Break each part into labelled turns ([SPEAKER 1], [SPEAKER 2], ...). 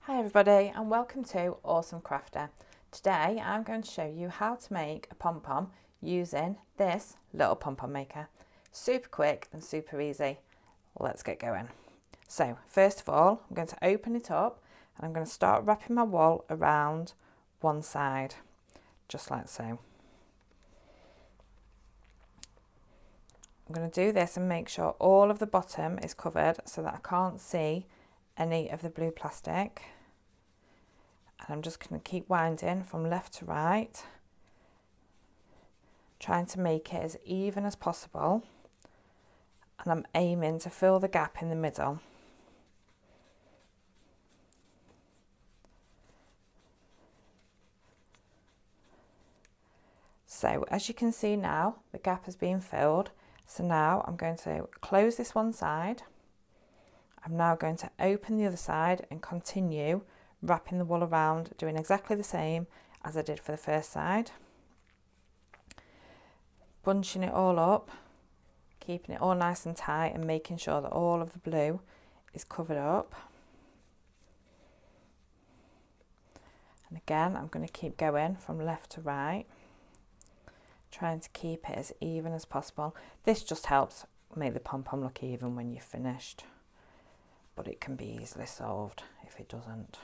[SPEAKER 1] Hi everybody and welcome to Awesome Crafter. Today I'm going to show you how to make a pom-pom using this little pom-pom maker. Super quick and super easy. Let's get going. So first of all, I'm going to open it up and I'm going to start wrapping my wool around one side, just like so. I'm going to do this and make sure all of the bottom is covered so that I can't see any of the blue plastic. And I'm just going to keep winding from left to right, trying to make it as even as possible, and I'm aiming to fill the gap in the middle. So as you can see now, the gap has been filled. So now I'm going to close this one side. I'm now going to open the other side and continue wrapping the wool around, doing exactly the same as I did for the first side. Bunching it all up, keeping it all nice and tight and making sure that all of the blue is covered up. And again, I'm going to keep going from left to right, trying to keep it as even as possible. This just helps make the pom-pom look even when you're finished, but it can be easily solved if it doesn't.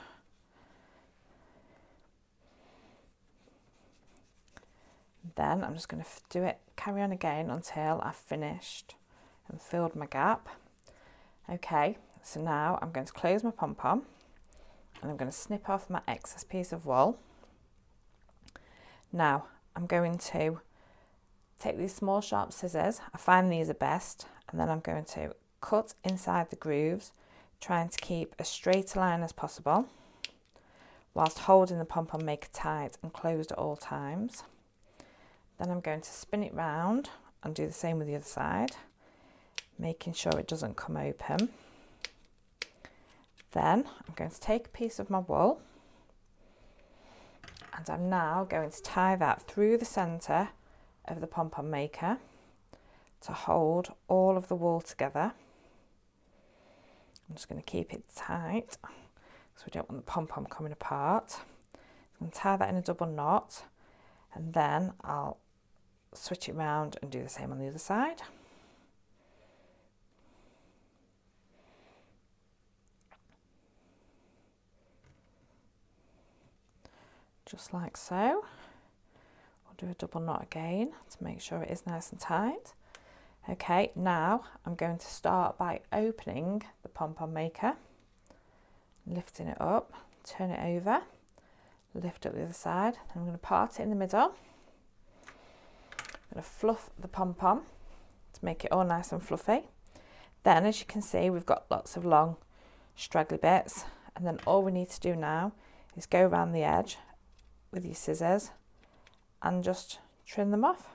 [SPEAKER 1] Then I'm just going to carry on again until I've finished and filled my gap. Okay, so now I'm going to close my pom-pom and I'm going to snip off my excess piece of wool. Now I'm going to take these small sharp scissors, I find these are best, and then I'm going to cut inside the grooves, trying to keep as straight a line as possible whilst holding the pom-pom maker tight and closed at all times. Then I'm going to spin it round and do the same with the other side, making sure it doesn't come open. Then I'm going to take a piece of my wool and I'm now going to tie that through the centre of the pom-pom maker to hold all of the wool together. I'm just going to keep it tight because we don't want the pom-pom coming apart. I'm going to tie that in a double knot and then I'll switch it round and do the same on the other side. Just like so. We'll do a double knot again to make sure it is nice and tight. Okay, now I'm going to start by opening the pom-pom maker, lifting it up, turn it over, lift up the other side, and I'm going to part it in the middle. I'm going to fluff the pom-pom to make it all nice and fluffy. Then, as you can see, we've got lots of long straggly bits, and then all we need to do now is go around the edge with your scissors and just trim them off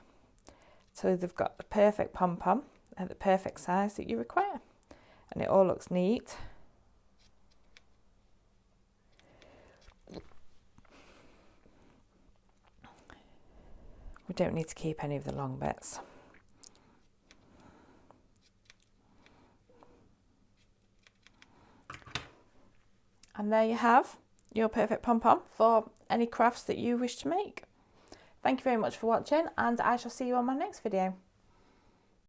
[SPEAKER 1] so they've got the perfect pom-pom at the perfect size that you require, and it all looks neat. We don't need to keep any of the long bits. And there you have your perfect pom-pom for any crafts that you wish to make. Thank you very much for watching, and I shall see you on my next video.